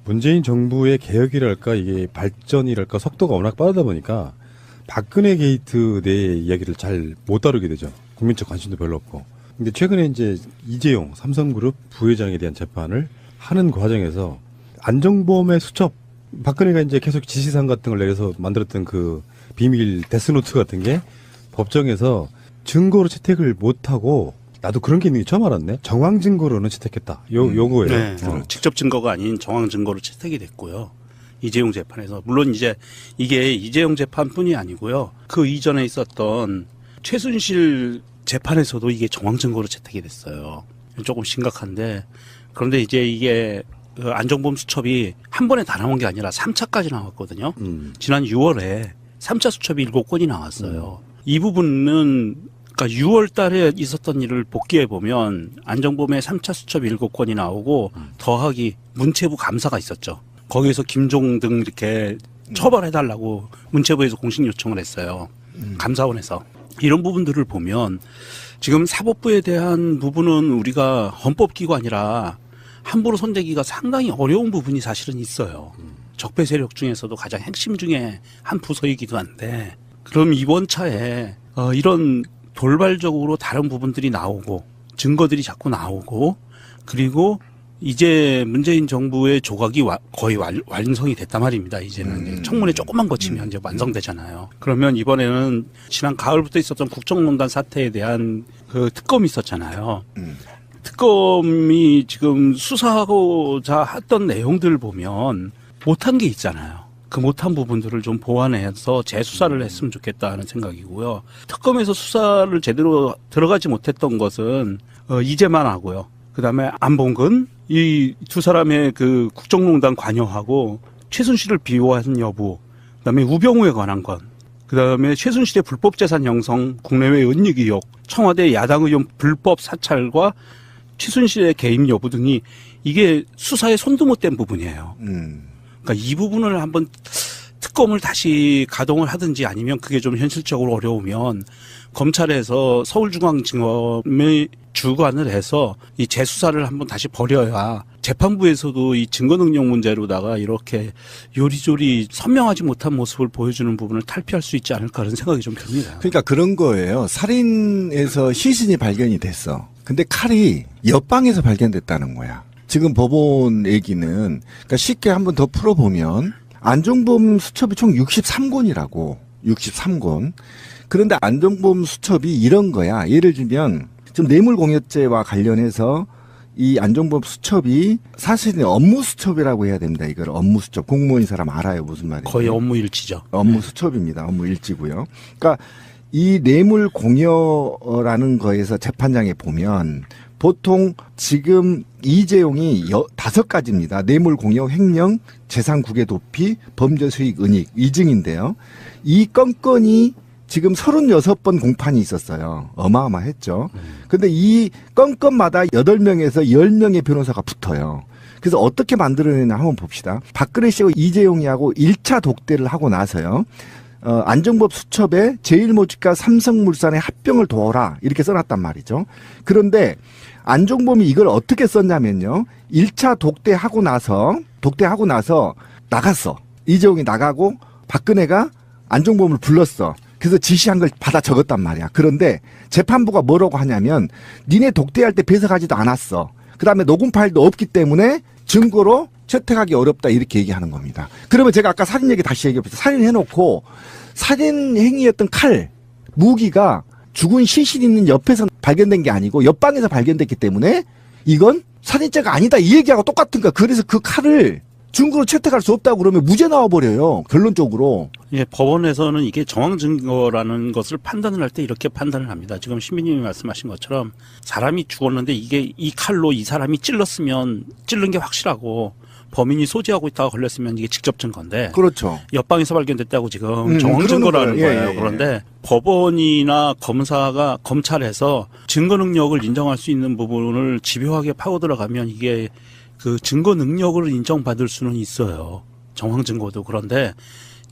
문재인 정부의 개혁이랄까 이게 발전이랄까 속도가 워낙 빠르다 보니까 박근혜 게이트 내 이야기를 잘 못 다루게 되죠. 국민적 관심도 별로 없고. 근데 최근에 이제 이재용 삼성그룹 부회장에 대한 재판을 하는 과정에서 안종범의 수첩, 박근혜가 이제 계속 지시사항 같은 걸 내려서 만들었던 그 비밀 데스노트 같은 게 법정에서 증거로 채택을 못하고, 나도 그런 게 있는 게 처음 알았네. 정황 증거로는 채택했다. 요거예요. 네. 직접 증거가 아닌 정황 증거로 채택이 됐고요. 이재용 재판에서. 물론 이제 이게 이재용 재판뿐이 아니고요. 그 이전에 있었던 최순실 재판에서도 이게 정황 증거로 채택이 됐어요. 조금 심각한데, 그런데 이제 이게 그 안종범 수첩이 한 번에 다 나온 게 아니라 3차까지 나왔거든요. 지난 6월에 3차 수첩이 7건이 나왔어요. 이 부분은 그러니까 6월 달에 있었던 일을 복기해 보면 안종범의 3차 수첩 7건이 나오고 더하기 문체부 감사가 있었죠. 거기에서 김종 등 이렇게 처벌해달라고 문체부에서 공식 요청을 했어요. 감사원에서. 이런 부분들을 보면 지금 사법부에 대한 부분은 우리가 헌법기관이라 함부로 손대기가 상당히 어려운 부분이 사실은 있어요. 적폐 세력 중에서도 가장 핵심 중에 한 부서이기도 한데, 그럼 이번 차에 이런 돌발적으로 다른 부분들이 나오고 증거들이 자꾸 나오고, 그리고 이제 문재인 정부의 조각이 거의 완성이 됐단 말입니다. 이제는 청문회 조금만 거치면 이제 완성되잖아요. 그러면 이번에는 지난 가을부터 있었던 국정농단 사태에 대한 그 특검이 있었잖아요. 특검이 지금 수사하고자 했던 내용들을 보면 못한 게 있잖아요. 그 못한 부분들을 좀 보완해서 재수사를 했으면 좋겠다 하는 생각이고요. 특검에서 수사를 제대로 들어가지 못했던 것은 이재만 하고요. 그다음에 안봉근, 이 두 사람의 그 국정농단 관여하고 최순실을 비호한 여부, 그다음에 우병우에 관한 건, 그다음에 최순실의 불법 재산 형성, 국내외 은닉 의혹, 청와대 야당 의원 불법 사찰과 최순실의 개입 여부 등이 이게 수사에 손도 못 댄 부분이에요. 그러니까 이 부분을 한번 특검을 다시 가동을 하든지, 아니면 그게 좀 현실적으로 어려우면 검찰에서 서울중앙지검에 주관을 해서 이 재수사를 한번 다시 벌여야 재판부에서도 이 증거능력 문제로다가 이렇게 요리조리 선명하지 못한 모습을 보여주는 부분을 탈피할 수 있지 않을까 하는 생각이 좀 듭니다. 그러니까 그런 거예요. 살인에서 시신이 발견이 됐어. 근데 칼이 옆방에서 발견됐다는 거야. 지금 법원 얘기는, 그러니까 쉽게 한번 더 풀어보면 안종범 수첩이 총 63권이라고. 63권. 그런데 안종범 수첩이 이런 거야. 예를 들면 지금 뇌물공여죄와 관련해서 이 안종범 수첩이 사실은 업무 수첩이라고 해야 됩니다. 이걸 업무 수첩. 공무원인 사람 알아요. 무슨 말인지. 거의 업무 일지죠. 업무 수첩입니다. 업무 일지고요. 그러니까 이 뇌물 공여라는 거에서 재판장에 보면 보통 지금 이재용이 5가지입니다. 뇌물 공여, 횡령, 재산 국외 도피, 범죄 수익 은닉, 위증인데요. 이 건건이 지금 36번 공판이 있었어요. 어마어마했죠. 근데 이 건건마다 8명에서 10명의 변호사가 붙어요. 그래서 어떻게 만들어내냐 한번 봅시다. 박근혜 씨하고 이재용이하고 1차 독대를 하고 나서요. 안종범 수첩에 제일모직과 삼성물산의 합병을 도와라 이렇게 써놨단 말이죠. 그런데 안종범이 이걸 어떻게 썼냐면요. 1차 독대하고 나서 나갔어. 이재용이 나가고 박근혜가 안종범을 불렀어. 그래서 지시한 걸 받아 적었단 말이야. 그런데 재판부가 뭐라고 하냐면 니네 독대할 때 배석하지도 않았어. 그다음에 녹음 파일도 없기 때문에 증거로 채택하기 어렵다 이렇게 얘기하는 겁니다. 그러면 제가 아까 살인 얘기 다시 얘기해봅시다. 살인해놓고 살인 행위였던 칼, 무기가 죽은 시신 있는 옆에서 발견된 게 아니고 옆방에서 발견됐기 때문에 이건 살인죄가 아니다 이 얘기하고 똑같은 거야. 그래서 그 칼을 증거로 채택할 수 없다고 그러면 무죄 나와버려요. 결론적으로. 예, 법원에서는 이게 정황 증거라는 것을 판단을 할 때 이렇게 판단을 합니다. 지금 신민님이 말씀하신 것처럼 사람이 죽었는데 이게 이 칼로 이 사람이 찔렀으면 찔른 게 확실하고 범인이 소지하고 있다가 걸렸으면 이게 직접 증거인데. 그렇죠. 옆방에서 발견됐다고 지금 정황 증거라는 거예요. 예. 그런데 법원이나 검찰에서 증거 능력을 인정할 수 있는 부분을 집요하게 파고 들어가면 이게 그 증거 능력을 인정받을 수는 있어요. 정황 증거도. 그런데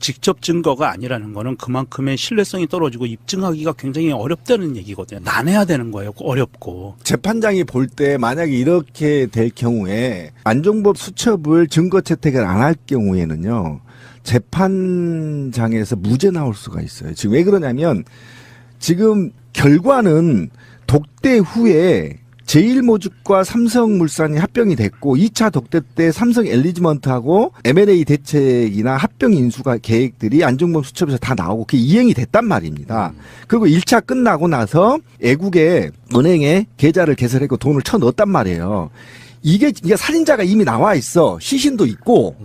직접 증거가 아니라는 거는 그만큼의 신뢰성이 떨어지고 입증하기가 굉장히 어렵다는 얘기거든요. 난해야 되는 거예요. 어렵고. 재판장이 볼 때 만약에 이렇게 될 경우에 안종범 수첩을 증거 채택을 안 할 경우에는요. 재판장에서 무죄 나올 수가 있어요. 지금 왜 그러냐면 지금 결과는 독대 후에 제일모직과 삼성물산이 합병이 됐고 2차 독대 때 삼성 엘리지먼트하고 M&A 대책이나 합병 인수가 계획들이 안종범 수첩에서 다 나오고 그게 이행이 됐단 말입니다. 그리고 1차 끝나고 나서 애국의 은행에 계좌를 개설했고 돈을 쳐넣었단 말이에요. 이게 살인자가 이미 나와 있어. 시신도 있고.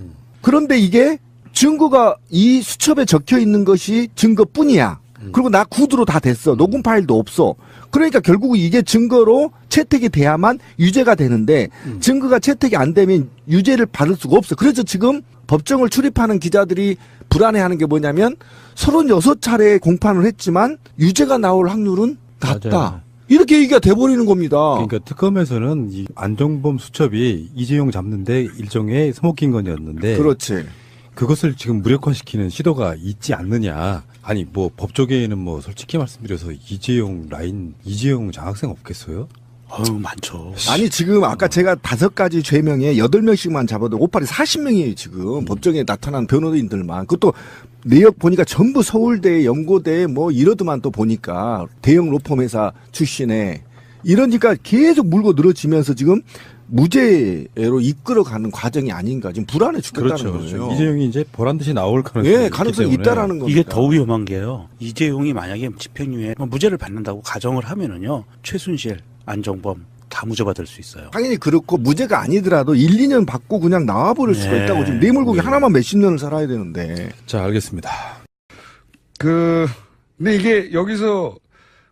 그런데 이게 증거가 이 수첩에 적혀 있는 것이 증거뿐이야. 그리고 나 구두로 다 됐어. 녹음 파일도 없어. 그러니까 결국 이게 증거로 채택이 돼야만 유죄가 되는데 증거가 채택이 안 되면 유죄를 받을 수가 없어. 그래서 지금 법정을 출입하는 기자들이 불안해하는 게 뭐냐면 36차례 공판을 했지만 유죄가 나올 확률은 낮다. 맞아요. 이렇게 얘기가 돼버리는 겁니다. 그러니까 특검에서는 이 안종범 수첩이 이재용 잡는데 일종의 서먹힌건이었는데 그렇지. 그것을 지금 무력화시키는 시도가 있지 않느냐. 아니 뭐 법조계에는 뭐 솔직히 말씀드려서 이재용 장학생 없겠어요? 많죠. 아니 지금 아까 제가 5가지 죄명에 8명씩만 잡아도 오팔이 40명이에요 지금 법정에 나타난 변호인들만. 그것도 내역 보니까 전부 서울대, 연고대 뭐 이러더만 또 보니까 대형 로펌 회사 출신에 이러니까 계속 물고 늘어지면서 지금 무죄로 이끌어가는 과정이 아닌가 지금 불안해 죽겠다는 거예요. 이재용이 이제 보란 듯이 나올 가능성이 예, 가능성이 있다라는 겁니다. 이게 더 위험한 게요. 이재용이 만약에 집행유예 무죄를 받는다고 가정을 하면은요. 최순실, 안종범 다 무죄받을 수 있어요. 당연히 그렇고 무죄가 아니더라도 1, 2년 받고 그냥 나와버릴 수가 네. 있다고 지금 뇌물고기 하나만 몇십 년을 살아야 되는데. 자, 알겠습니다. 근데 이게 여기서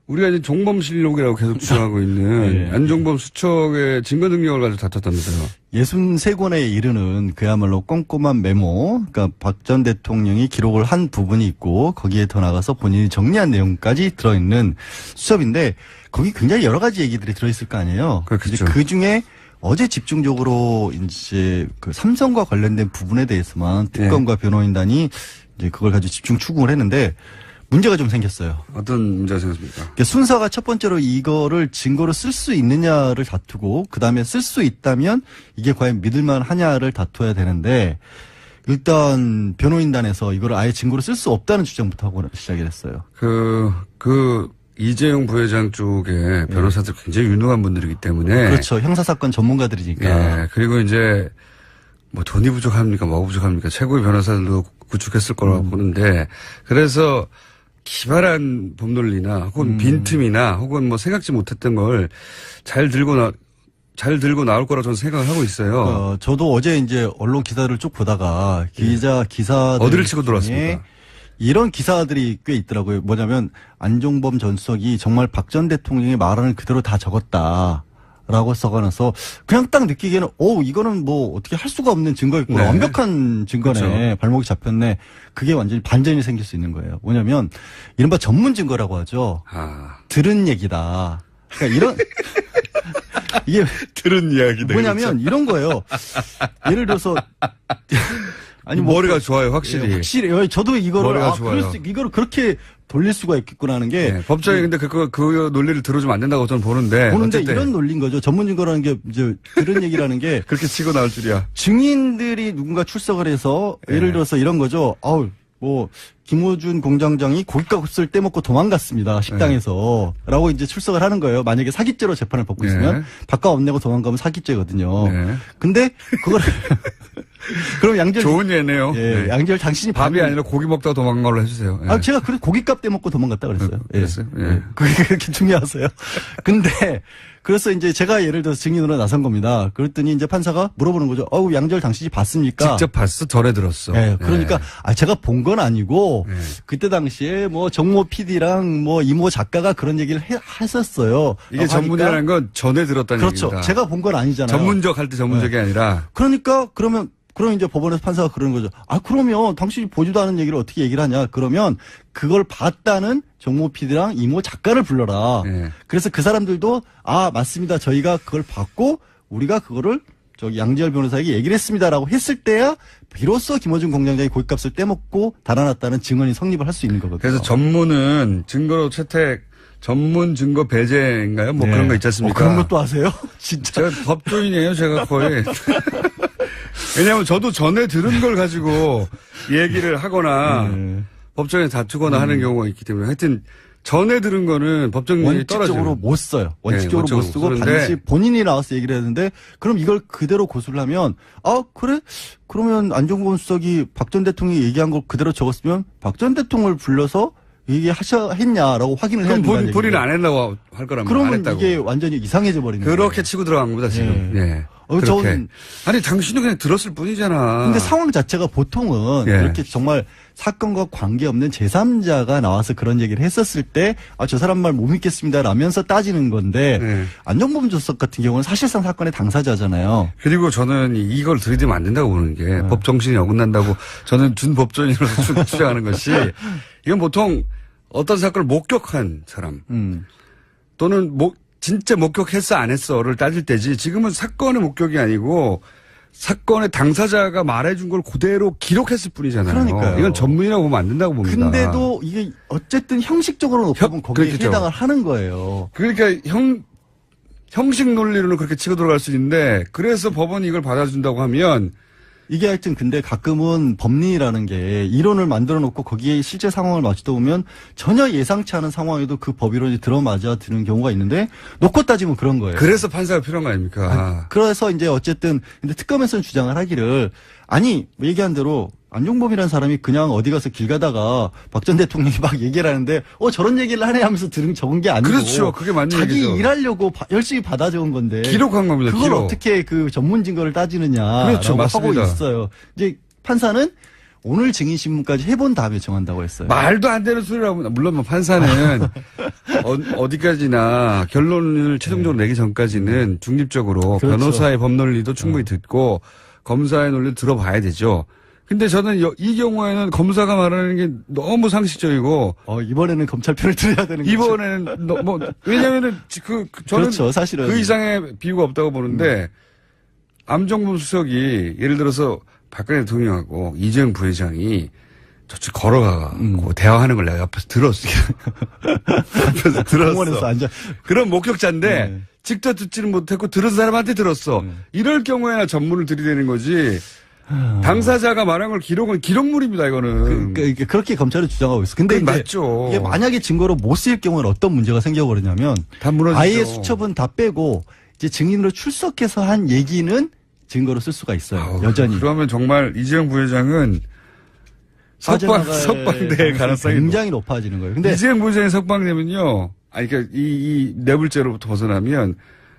우리가 이제 종범실록이라고 계속 주장하고 있는 안종범 수첩의 증거 능력을 가지고 다퉜답니다요. 63권에 이르는 그야말로 꼼꼼한 메모, 그러니까 박 전 대통령이 기록을 한 부분이 있고 거기에 더 나가서 본인이 정리한 내용까지 들어있는 수첩인데 거기 굉장히 여러 가지 얘기들이 들어있을 거 아니에요. 그렇겠죠. 그 중에 어제 집중적으로 이제 그 삼성과 관련된 부분에 대해서만 특검과 변호인단이 이제 그걸 가지고 집중 추궁을 했는데 문제가 좀 생겼어요. 어떤 문제가 생겼습니까? 그러니까 순서가 첫 번째로 이거를 증거로 쓸 수 있느냐를 다투고 그 다음에 쓸 수 있다면 이게 과연 믿을만 하냐를 다투어야 되는데 일단 변호인단에서 이거를 아예 증거로 쓸 수 없다는 주장부터 하고 시작을 했어요. 이재용 부회장 쪽에 변호사들 굉장히 유능한 분들이기 때문에. 그렇죠. 형사사건 전문가들이니까. 예, 그리고 이제 뭐 돈이 부족합니까? 뭐가 부족합니까? 최고의 변호사들도 구축했을 거라고 보는데 그래서 기발한 법논리나 혹은 빈틈이나 혹은 뭐 생각지 못했던 걸 잘 들고 나올 거라고 저는 생각을 하고 있어요. 저도 어제 이제 언론 기사를 쭉 보다가 기사들 어디를 치고 들어왔습니까? 이런 기사들이 꽤 있더라고요. 뭐냐면 안종범 전 수석이 정말 박 전 대통령의 말안을 그대로 다 적었다. 라고 써가면서 그냥 딱 느끼기에는 이거는 뭐 어떻게 할 수가 없는 증거였구나. 네. 완벽한 증거네. 그렇죠. 발목이 잡혔네. 그게 완전히 반전이 생길 수 있는 거예요. 뭐냐면 이른바 전문 증거라고 하죠. 들은 얘기다. 그러니까 이런 이게 들은 이야기다. 뭐냐면 이런 거예요. 예를 들어서 아니 머리가 좋아요, 확실히. 확실히 저도 이거를 머리가 좋아요. 이거를 그렇게 돌릴 수가 있겠구나 하는 게 네, 법정에 근데 그 논리를 들어주면 안 된다고 저는 보는데 어쨌든 이런 논리인 거죠. 전문 증거라는 게 이제 들은 얘기라는 게 그렇게 치고 나올 줄이야. 증인들이 누군가 출석을 해서 예를 들어서 이런 거죠. 김호준 공장장이 고깃값을 떼먹고 도망갔습니다. 식당에서. 라고 이제 출석을 하는 거예요. 만약에 사기죄로 재판을 받고 있으면 밥값 안 내고 도망가면 사기죄거든요. 근데 그걸 그럼 양절 좋은 예네요. 예, 양절 당신이 밥이 아니라 고기 먹다가 도망간 걸로 해주세요. 예. 제가 그래서 고깃값 떼먹고 도망갔다 그랬어요. 그랬어요? 예. 그게 그렇게 중요하세요. 근데 그래서 이제 제가 예를 들어서 증인으로 나선 겁니다. 그랬더니 이제 판사가 물어보는 거죠. 양절 당신이 봤습니까? 직접 봤어? 전에 들었어. 네, 그러니까 제가 본 건 아니고 그때 당시에 뭐 정모 PD랑 뭐 이모 작가가 그런 얘기를 했었어요. 이게 전문이라는 건 전에 들었다는 그렇죠. 얘기입니다. 제가 본 건 아니잖아요. 전문적 할 때 전문적이 아니라. 그러니까 그럼 이제 법원에서 판사가 그러는 거죠. 그러면 당신이 보지도 않은 얘기를 어떻게 얘기를 하냐. 그러면 그걸 봤다는 정모 PD랑 이모 작가를 불러라. 그래서 그 사람들도 맞습니다. 저희가 그걸 봤고 우리가 그거를 저기 양지열 변호사에게 얘기를 했습니다라고 했을 때야 비로소 김어준 공장장이 고깃값을 떼먹고 달아났다는 증언이 성립을 할 수 있는 거거든요. 그래서 전문은 증거로 채택, 전문 증거 배제인가요? 뭐 네. 그런 거 있지 않습니까? 그런 것도 아세요? 진짜. 제가 법조인이에요, 제가 거의. 왜냐하면 저도 전에 들은 걸 가지고 얘기를 하거나 네. 법정에 다투거나 하는 경우가 있기 때문에 하여튼 전에 들은 거는 법정률이 떨어져요. 원칙적으로 못 써요. 원칙적으로 네, 못 쓰고 쓰는데 반드시 본인이 나와서 얘기를 했는데 그럼 이걸 그대로 고수를 하면 그래? 그러면 안종범 수석이 박 전 대통령이 얘기한 걸 그대로 적었으면 박 전 대통령을 불러서 했냐라고 확인을 해야 그럼 된다는 본인은 얘기죠. 안 했다고 할 거라면 안 그러면 했다고. 이게 완전히 이상해져 버리는 거예요. 그렇게 치고 들어간 겁니다, 지금. 예. 예. 그렇게. 저는 아니, 당신도 그냥 들었을 뿐이잖아. 근데 상황 자체가 보통은 예. 이렇게 정말 사건과 관계없는 제3자가 나와서 그런 얘기를 했었을 때 저 사람 말 못 믿겠습니다 라면서 따지는 건데 예. 안종범 수석 같은 경우는 사실상 사건의 당사자잖아요. 그리고 저는 이걸 들이대면 안 된다고 보는 게 법 정신이 어긋난다고 저는 준법조인으로서 주장하는 것이 이건 보통 어떤 사건을 목격한 사람 또는 진짜 목격했어 안 했어를 따질 때지 지금은 사건의 목격이 아니고 사건의 당사자가 말해준 걸 그대로 기록했을 뿐이잖아요. 그러니까요. 이건 전문이라고 보면 안 된다고 봅니다. 근데도 이게 어쨌든 형식적으로 높으면 거기에 그렇겠죠. 해당을 하는 거예요. 그러니까 형식 논리로는 그렇게 치고 들어갈 수 있는데 그래서 법원이 이걸 받아준다고 하면 이게 하여튼 근데 가끔은 법리라는 게 이론을 만들어 놓고 거기에 실제 상황을 맞추다 보면 전혀 예상치 않은 상황에도 그 법이론이 들어맞아 드는 경우가 있는데 놓고 따지면 그런 거예요. 그래서 판사가 필요한 거 아닙니까? 그래서 이제 어쨌든 근데 특검에서는 주장을 하기를 얘기한 대로 안종범이라는 사람이 그냥 어디 가서 길 가다가 박 전 대통령이 막 얘기를 하는데 저런 얘기를 하네 하면서 적은 게 아니고 그렇죠. 그게 맞는 자기 얘기죠. 일하려고 열심히 받아 적은 건데 기록한 겁니다. 그걸 기록. 어떻게 그 전문 증거를 따지느냐라고 그렇죠. 하고 맞습니다. 있어요. 이제 판사는 오늘 증인 신문까지 해본 다음에 정한다고 했어요. 말도 안 되는 소리라고. 물론 뭐 판사는 어디까지나 결론을 최종적으로 내기 전까지는 중립적으로 그렇죠. 변호사의 법 논리도 충분히 듣고 검사의 논리도 들어봐야 되죠. 근데 저는 이 경우에는 검사가 말하는 게 너무 상식적이고 이번에는 검찰 편을 들어야 되는 거죠. 이번에는 왜냐면은 저는 그렇죠. 사실은 그 이상의 비유가 없다고 보는데 안종범 수석이 예를 들어서 박근혜 대통령하고 이재용 부회장이 저쪽 걸어가고 대화하는 걸 내가 옆에서 들었어. 옆에서 들었어. 공원에서 앉아. 그런 목격자인데 네. 직접 듣지는 못했고 들은 사람한테 들었어. 이럴 경우에나 전문을 들이대는 거지. 당사자가 말한 걸 기록물입니다, 이거는. 그렇게 검찰은 주장하고 있어. 근데 그건 이제 맞죠. 이게 만약에 증거로 못 쓰일 경우는 어떤 문제가 생겨버리냐면 다 무너지죠. 아예 수첩은 다 빼고 이제 증인으로 출석해서 한 얘기는 증거로 쓸 수가 있어요. 여전히. 그러면 정말 이재용 부회장은 석방될 가능성이 굉장히 높아지는 거예요. 근데 이재용 부회장이 석방되면요. 그러니까 이 뇌물죄로부터 벗어나면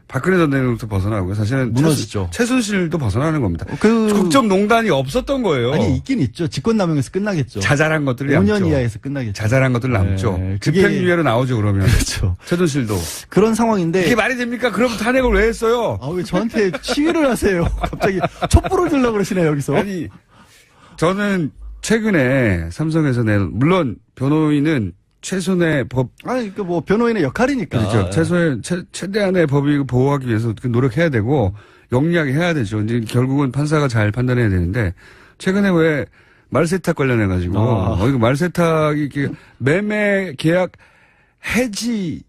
박근혜 전 대통령부터 벗어나고요. 사실은 무너지죠. 최순실도 벗어나는 겁니다. 국정농단이 없었던 거예요. 아니 있긴 있죠. 직권남용에서 끝나겠죠. 자잘한 것들이 5년 남죠. 이하에서 끝나겠죠. 자잘한 것들 남죠. 네, 그게- 집행유예로 나오죠, 그러면. 그렇죠. 최순실도. 그런 상황인데 이게 말이 됩니까? 그럼 탄핵을 왜 했어요? 왜 저한테 시위를 하세요? 갑자기 촛불을 들려고 그러시네요, 여기서. 아니, 저는 최근에 삼성에서 물론 변호인은 최선의 법, 뭐 변호인의 역할이니까. 그렇죠. 최대한의 법익을 보호하기 위해서 노력해야 되고, 영리하게 해야 되죠. 이제 결국은 판사가 잘 판단해야 되는데, 최근에 왜 말세탁 관련해가지고, 이거 말세탁이 이렇게 매매 계약 해지,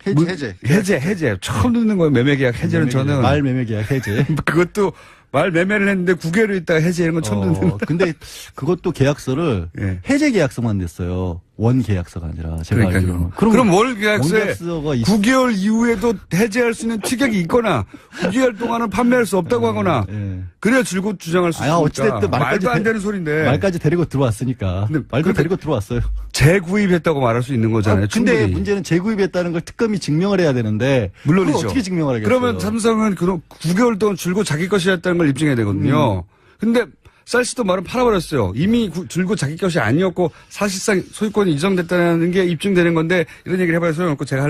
해제. 처음 듣는 거예요. 매매 계약 해제는 저는. 말 매매 계약 해제. 그것도 말 매매를 했는데 9개월 있다가 해제하는 건 처음 듣는 거예요. 근데 그것도 계약서를 예. 해제 계약서만 냈어요. 원 계약서가 아니라 제가 알기로는. 그럼 월 계약서에 계약서가 9개월 이후에도 해제할 수 있는 특약이 있거나 9개월 동안은 판매할 수 없다고 하거나 그래야 줄곧 주장할 수 있으니까. 어찌됐든 말도 안 되는 소리인데. 말까지 데리고 들어왔으니까. 근데 말도 데리고 들어왔어요. 재구입했다고 말할 수 있는 거잖아요. 근데 충분히. 문제는 재구입했다는 걸 특검이 증명을 해야 되는데 물론이죠. 그걸 어떻게 증명을 하겠어요? 그러면 삼성은 그럼 9개월 동안 줄곧 자기 것이었다는 걸 입증해야 되거든요. 근데 쌀시도 말은 팔아버렸어요. 이미 줄곧 자기 것이 아니었고 사실상 소유권이 이전됐다는 게 입증되는 건데 이런 얘기를 해봐야 소용없고 제가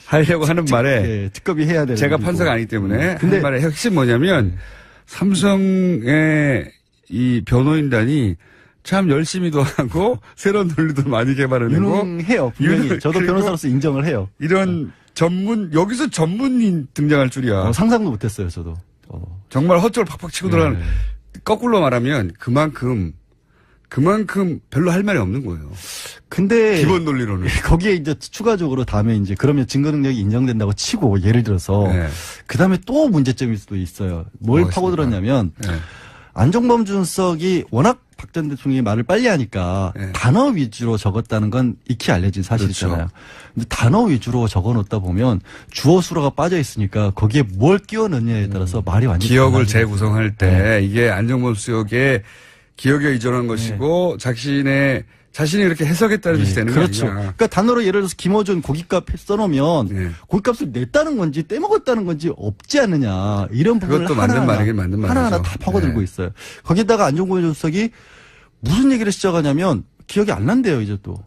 하려고 하는 말에 특검이 해야 되는 제가 일이고. 판사가 아니기 때문에 근데 한 말의 핵심 뭐냐면 삼성의 이 변호인단이 참 열심히도 하고 새로운 논리도 많이 개발해내고 유능해요. 분명히 저도 그리고 변호사로서 인정을 해요. 이런 여기서 전문인 등장할 줄이야. 상상도 못했어요, 저도. 정말 헛절 팍팍 치고 들어가는 거꾸로 말하면 그만큼 별로 할 말이 없는 거예요. 근데 기본 논리로는. 거기에 이제 추가적으로 다음에 이제 그러면 증거 능력이 인정된다고 치고 예를 들어서 네. 그 다음에 또 문제점일 수도 있어요. 뭘 뭐가 파고들었냐면 네. 안종범 주석이 워낙 박 전 대통령이 말을 빨리 하니까 네. 단어 위주로 적었다는 건 익히 알려진 사실이잖아요. 그렇죠. 근데 단어 위주로 적어 놓다 보면 주어 수로가 빠져 있으니까 거기에 뭘 끼워 넣느냐에 따라서 말이 완전히 기억을 달라지는 재구성할 때 이게 안정범 수석의 기억에 의존한 것이고 자신이 이렇게 해석했다는 뜻이 되는 그렇죠. 거죠. 그러니까 단어로 예를 들어서 김어준 고깃값 써놓으면 네. 고깃값을 냈다는 건지 떼먹었다는 건지 없지 않느냐 이런 부분을 그것도 맞는 말이긴 맞는 말이죠. 하나하나 다 파고들고 네. 있어요. 거기다가 안종범 주석이 무슨 얘기를 시작하냐면 기억이 안 난대요 이제 또.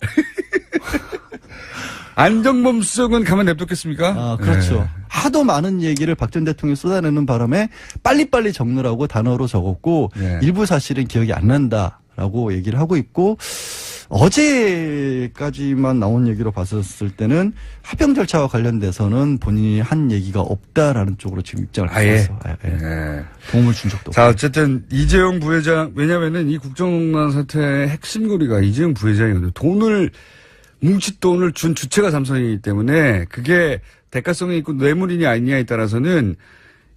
안정범 수석은 가만 냅뒀겠습니까? 아, 그렇죠. 네. 하도 많은 얘기를 박 전 대통령이 쏟아내는 바람에 빨리빨리 적느라고 단어로 적었고 네. 일부 사실은 기억이 안 난다라고 얘기를 하고 있고 어제까지만 나온 얘기로 봤었을 때는 합병 절차와 관련돼서는 본인이 한 얘기가 없다라는 쪽으로 지금 입장을 아예. 바꿨어. 네. 도움을 준 적도 자, 없고. 어쨌든 이재용 부회장, 왜냐면은 이 국정농단 사태의 핵심고리가 이재용 부회장이거든요. 뭉칫 돈을 준 주체가 삼성이기 때문에 그게 대가성이 있고 뇌물이냐 아니냐에 따라서는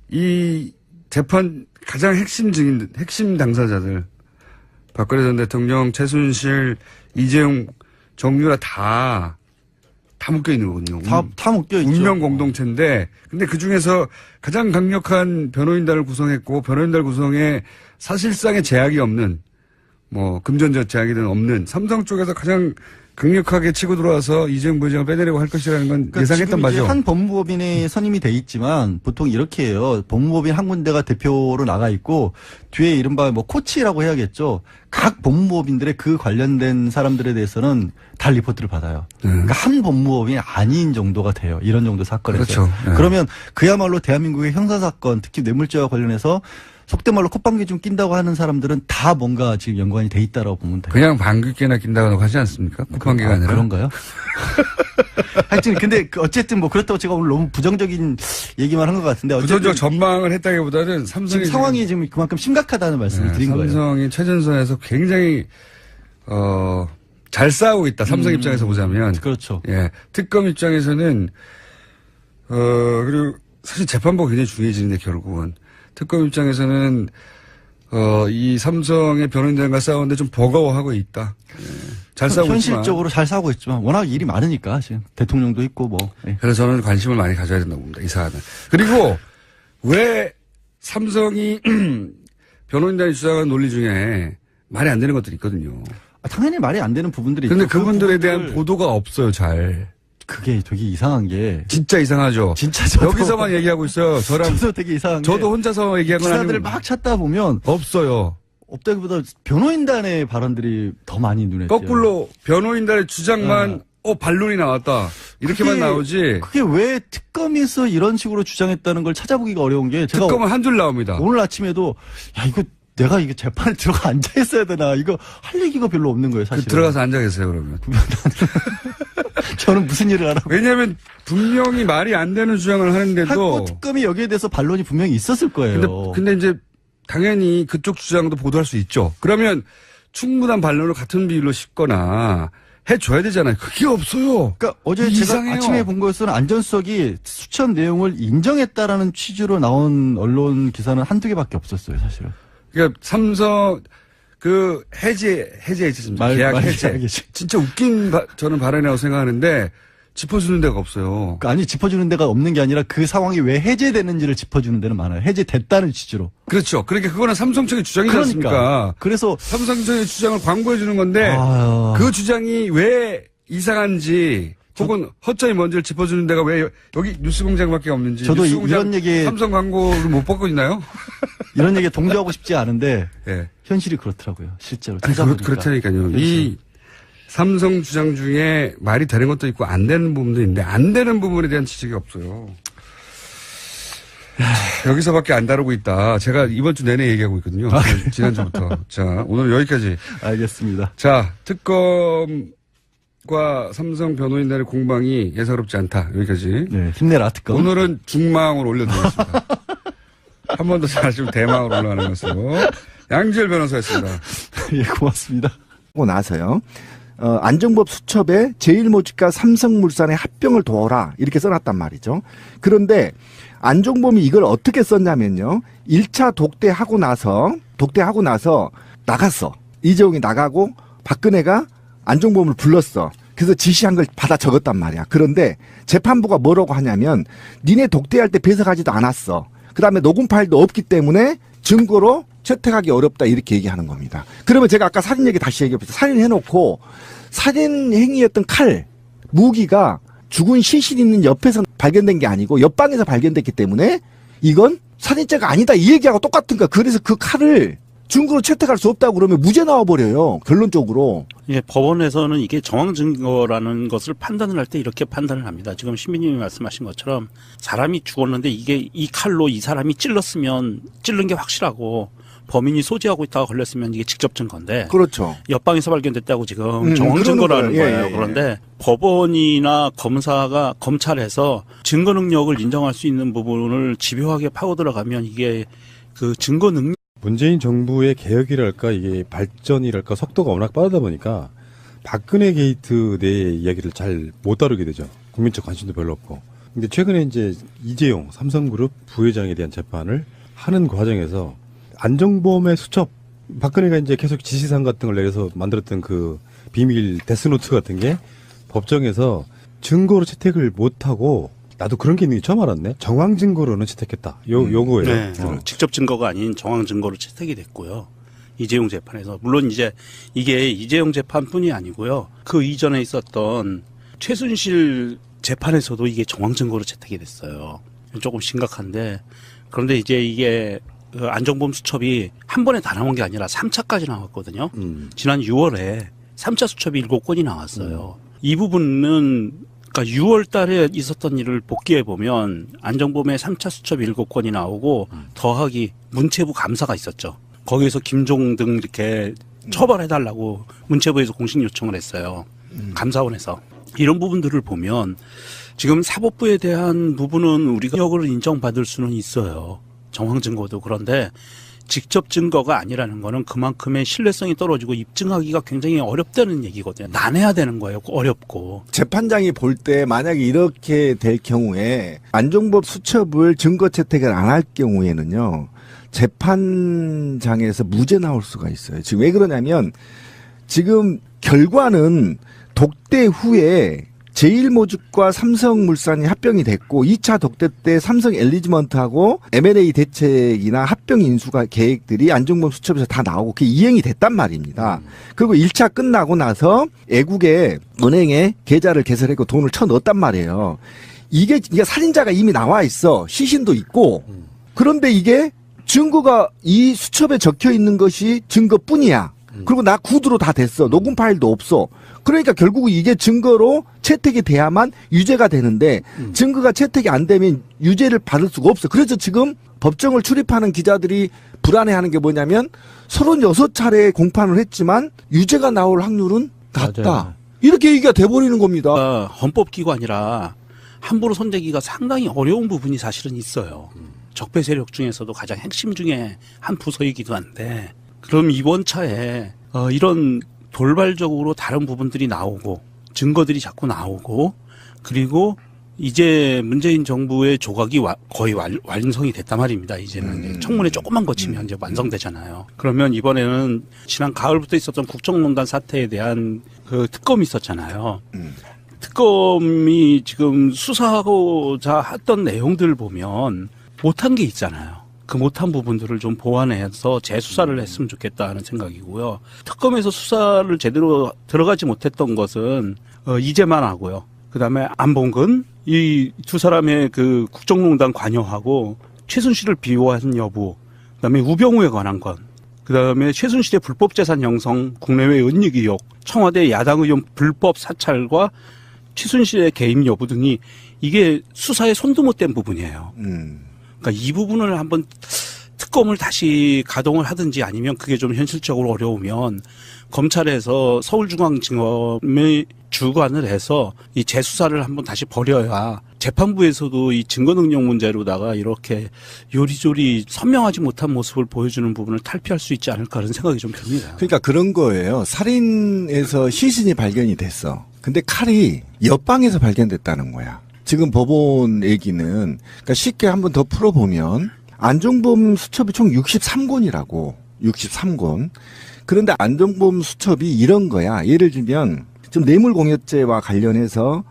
이 재판 가장 핵심 증인, 핵심 당사자들 박근혜 전 대통령, 최순실, 이재용, 정유라 다 묶여 있는 거거든요. 다 묶여 있죠. 운명 공동체인데, 근데 그 중에서 가장 강력한 변호인단을 구성했고, 변호인단 구성에 사실상의 제약이 없는, 금전적 제약이든 없는 삼성 쪽에서 가장 강력하게 치고 들어와서 이재용 부회장을 빼내려고 할 것이라는 건 그러니까 예상했던 지금 이제 바죠. 한 법무법인에 선임이 돼 있지만 보통 이렇게 해요. 법무법인 한 군데가 대표로 나가 있고 뒤에 이른바 코치라고 해야겠죠. 각 법무법인들의 그 관련된 사람들에 대해서는 다 리포트를 받아요. 그러니까 한 법무법인이 아닌 정도가 돼요. 이런 정도 사건에서. 그렇죠. 네. 그러면 그야말로 대한민국의 형사사건 특히 뇌물죄와 관련해서 속된 말로 콧방귀 좀 낀다고 하는 사람들은 다 뭔가 지금 연관이 돼 있다라고 보면 돼요. 그냥 방귀깨나 낀다고 하지 않습니까? 콧방귀가 아니라. 그런가요? 하여튼 근데 어쨌든 그렇다고 제가 오늘 너무 부정적인 얘기만 한 것 같은데 어쨌든 부정적 전망을 했다기보다는 삼성이 지금 상황이 지금 그만큼 심각하다는 말씀을 드린 거예요. 삼성이 최전선에서 굉장히 잘 싸우고 있다. 삼성 입장에서 보자면. 그렇죠. 예. 특검 입장에서는 그리고 사실 재판부가 굉장히 중요해지는데 결국은 특검 입장에서는 이 삼성의 변호인단과 싸우는데 좀 버거워하고 있다. 예. 잘 싸우고 있지만. 현실적으로 잘 싸우고 있지만 워낙 일이 많으니까 지금 대통령도 있고 예. 그래서 저는 관심을 많이 가져야 된다고 봅니다. 이 사안은. 그리고 왜 삼성이 변호인단이 주장하는 논리 중에 말이 안 되는 것들이 있거든요. 당연히 말이 안 되는 부분들이 그런데 있죠. 그분들에 대한 보도가 없어요, 잘. 그게 되게 이상한 게 진짜 이상하죠. 진짜 저도 여기서만 얘기하고 있어요. 저도 되게 이상한 게 저도 혼자서 얘기한 건 기사들을 아니고 막 찾다 보면 없어요. 없다기보다 변호인단의 발언들이 더 많이 눈에 띄어요. 거꾸로 변호인단의 주장만 반론이 나왔다. 이렇게만 그게- 나오지. 그게 왜 특검에서 이런 식으로 주장했다는 걸 찾아보기가 어려운 게 제가 특검은 한 줄 나옵니다. 오늘 아침에도 야 이거 내가 이거 재판에 들어가 앉아 있어야 되나 이거 할 얘기가 별로 없는 거예요 사실. 들어가서 앉아 계세요, 그러면. 저는 무슨 일을 하라고. 왜냐하면 분명히 말이 안 되는 주장을 하는데도. 한국 특검이 여기에 대해서 반론이 분명히 있었을 거예요. 근데 이제 당연히 그쪽 주장도 보도할 수 있죠. 그러면 충분한 반론을 같은 비율로 싣거나 해줘야 되잖아요. 그게 없어요. 그러니까 어제 이상해요. 제가 아침에 본 거에서는 안전수석이 수천 내용을 인정했다라는 취지로 나온 언론 기사는 한두 개밖에 없었어요, 사실은. 그러니까 삼성 해제 있었습니다. 계약 해제. 진짜 웃긴 저는 발언이라고 생각하는데 짚어주는 데가 없어요. 그러니까 아니 짚어주는 데가 없는 게 아니라 그 상황이 왜 해제되는지를 짚어주는 데는 많아요. 해제됐다는 취지로. 그렇죠. 그러니까 그거는 삼성 측의 주장이지 않습니까? 그래서 삼성 측의 주장을 광고해 주는 건데 아유. 그 주장이 왜 이상한지 혹은 허점이 뭔지를 짚어주는 데가 왜 여기 뉴스공장밖에 없는지. 저도 뉴스공장 이런 얘기에 삼성 광고를 못 받고 있나요? 이런 얘기에 동조하고 싶지 않은데 네. 현실이 그렇더라고요. 실제로. 그렇다니까요. 현실이. 이 삼성 주장 중에 말이 되는 것도 있고 안 되는 부분도 있는데 안 되는 부분에 대한 지적이 없어요. 여기서밖에 안 다루고 있다. 제가 이번 주 내내 얘기하고 있거든요. 지난주부터. 자, 오늘 여기까지. 알겠습니다. 자, 특검과 삼성 변호인단의 공방이 예사롭지 않다. 여기까지. 네, 힘내라 특검. 오늘은 중망으로 올려드리겠습니다. 한 번 더 잘하시면 대망으로 올라가는 것으로. 양지열 변호사였습니다. 예, 고맙습니다. 하고 나서요. 안정법 수첩에 제일모직과 삼성물산의 합병을 도와라 이렇게 써놨단 말이죠. 그런데 안종범이 이걸 어떻게 썼냐면요. 1차 독대하고 나서 나갔어. 이재용이 나가고 박근혜가 안종범을 불렀어. 그래서 지시한 걸 받아 적었단 말이야. 그런데 재판부가 뭐라고 하냐면 니네 독대할 때 배석하지도 않았어. 그다음에 녹음 파일도 없기 때문에 증거로 채택하기 어렵다 이렇게 얘기하는 겁니다. 그러면 제가 아까 살인 얘기 다시 얘기해보세요. 살인해놓고 살인 행위였던 칼, 무기가 죽은 시신 있는 옆에서 발견된 게 아니고 옆방에서 발견됐기 때문에 이건 살인죄가 아니다 이 얘기하고 똑같은 거야. 그래서 그 칼을 증거로 채택할 수 없다고 그러면 무죄 나와버려요. 결론적으로. 예, 법원에서는 이게 정황 증거라는 것을 판단을 할 때 이렇게 판단을 합니다. 지금 신비님이 말씀하신 것처럼 사람이 죽었는데 이게 이 칼로 이 사람이 찔렀으면 찔른 게 확실하고 범인이 소지하고 있다가 걸렸으면 이게 직접 증거인데 그렇죠. 옆방에서 발견됐다고 지금 정황 증거라는 거예요. 예. 그런데 법원이나 검사가 검찰에서 증거 능력을 인정할 수 있는 부분을 집요하게 파고 들어가면 이게 그 증거 능력 문재인 정부의 개혁이랄까 이게 발전이랄까 속도가 워낙 빠르다 보니까 박근혜 게이트 내의 이야기를 잘 못 다루게 되죠. 국민적 관심도 별로 없고. 근데 최근에 이제 이재용 삼성그룹 부회장에 대한 재판을 하는 과정에서 안정범의 수첩, 박근혜가 이제 계속 지시사항 같은 걸 내려서 만들었던 그 비밀 데스노트 같은 게 법정에서 증거로 채택을 못하고 나도 그런 게 있는 게 처음 알았네. 정황 증거로는 채택했다. 요거예요. 네, 직접 증거가 아닌 정황 증거로 채택이 됐고요. 이재용 재판에서. 물론 이제 이게 이재용 재판뿐이 아니고요. 그 이전에 있었던 최순실 재판에서도 이게 정황 증거로 채택이 됐어요. 조금 심각한데 그런데 이제 이게 안정범 수첩이 한 번에 다 나온 게 아니라 3차까지 나왔거든요. 지난 6월에 3차 수첩이 7건이 나왔어요. 이 부분은 그러니까 6월 달에 있었던 일을 복기해 보면 안정범의 3차 수첩 7건이 나오고 더하기 문체부 감사가 있었죠. 거기에서 김종 등 이렇게 처벌해달라고 문체부에서 공식 요청을 했어요. 감사원에서. 이런 부분들을 보면 지금 사법부에 대한 부분은 우리가 역을 인정받을 수는 있어요. 정황 증거도. 그런데 직접 증거가 아니라는 거는 그만큼의 신뢰성이 떨어지고 입증하기가 굉장히 어렵다는 얘기거든요. 난해야 되는 거예요. 어렵고. 재판장이 볼 때 만약에 이렇게 될 경우에 안종범 수첩을 증거 채택을 안 할 경우에는요. 재판장에서 무죄 나올 수가 있어요. 지금 왜 그러냐면 지금 결과는 독대 후에 제일모직과 삼성물산이 합병이 됐고 2차 독대 때 삼성 엘리지먼트하고 M&A 대책이나 합병 인수가 계획들이 안정범 수첩에서 다 나오고 그게 이행이 됐단 말입니다. 그리고 1차 끝나고 나서 애국의 은행에 계좌를 개설하고 돈을 쳐넣었단 말이에요. 이게 살인자가 이미 나와 있어. 시신도 있고. 그런데 이게 증거가 이 수첩에 적혀 있는 것이 증거뿐이야. 그리고 나 구두로 다 됐어. 녹음 파일도 없어. 그러니까 결국 이게 증거로 채택이 돼야만 유죄가 되는데 증거가 채택이 안 되면 유죄를 받을 수가 없어. 그래서 지금 법정을 출입하는 기자들이 불안해하는 게 뭐냐면 36차례 공판을 했지만 유죄가 나올 확률은 낮다. 맞아요. 이렇게 얘기가 돼버리는 겁니다. 헌법기관이라 함부로 손대기가 상당히 어려운 부분이 사실은 있어요. 적폐 세력 중에서도 가장 핵심 중에 한 부서이기도 한데 그럼 이번 차에 이런 돌발적으로 다른 부분들이 나오고 증거들이 자꾸 나오고 그리고 이제 문재인 정부의 조각이 거의 완성이 됐단 말입니다. 이제는 청문회 조금만 거치면 이제 완성되잖아요. 그러면 이번에는 지난 가을부터 있었던 국정농단 사태에 대한 그 특검이 있었잖아요. 특검이 지금 수사하고자 했던 내용들 보면 못한 게 있잖아요. 그 못한 부분들을 좀 보완해서 재수사를 했으면 좋겠다 하는 생각이고요. 특검에서 수사를 제대로 들어가지 못했던 것은 이재만 하고요. 그다음에 안봉근 이 두 사람의 그 국정농단 관여하고 최순실을 비호한 여부, 그다음에 우병우에 관한 건, 그다음에 최순실의 불법 재산 형성, 국내외 은닉 의혹, 청와대 야당 의원 불법 사찰과 최순실의 개입 여부 등이 이게 수사에 손도 못 댄 부분이에요. 그러니까 이 부분을 한번 특검을 다시 가동을 하든지 아니면 그게 좀 현실적으로 어려우면 검찰에서 서울중앙지검에 주관을 해서 이 재수사를 한번 다시 벌여야 재판부에서도 이 증거 능력 문제로다가 이렇게 요리조리 선명하지 못한 모습을 보여주는 부분을 탈피할 수 있지 않을까 하는 생각이 좀 듭니다. 그러니까 그런 거예요. 살인에서 시신이 발견이 됐어. 근데 칼이 옆방에서 발견됐다는 거야. 지금 법원 얘기는 그러니까 쉽게 한번 더 풀어보면 안종범 수첩이 총 63권이라고. 63권. 그런데 안종범 수첩이 이런 거야. 예를 들면 지금 뇌물공여죄와 관련해서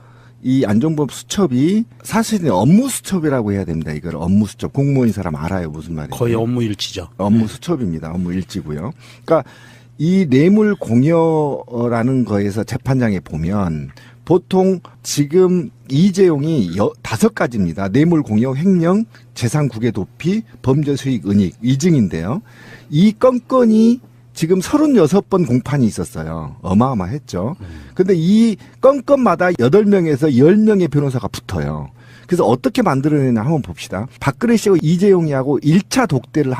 이 안종범 수첩이 사실은 업무 수첩이라고 해야 됩니다. 이걸 업무 수첩. 공무원인 사람 알아요. 무슨 말인지. 거의 업무 일치죠. 업무 수첩입니다. 업무 일지고요. 그러니까 이 뇌물 공여라는 거에서 재판장에 보면 보통 지금 이재용이 5가지입니다. 뇌물 공여, 횡령, 재산 국외 도피, 범죄 수익 은닉, 위증인데요. 이 건건이 지금 36번 공판이 있었어요. 어마어마했죠. 근데 이 건건마다 8명에서 10명의 변호사가 붙어요. 그래서 어떻게 만들어내냐 한번 봅시다. 박근혜 씨하고 이재용이하고 1차 독대를 하고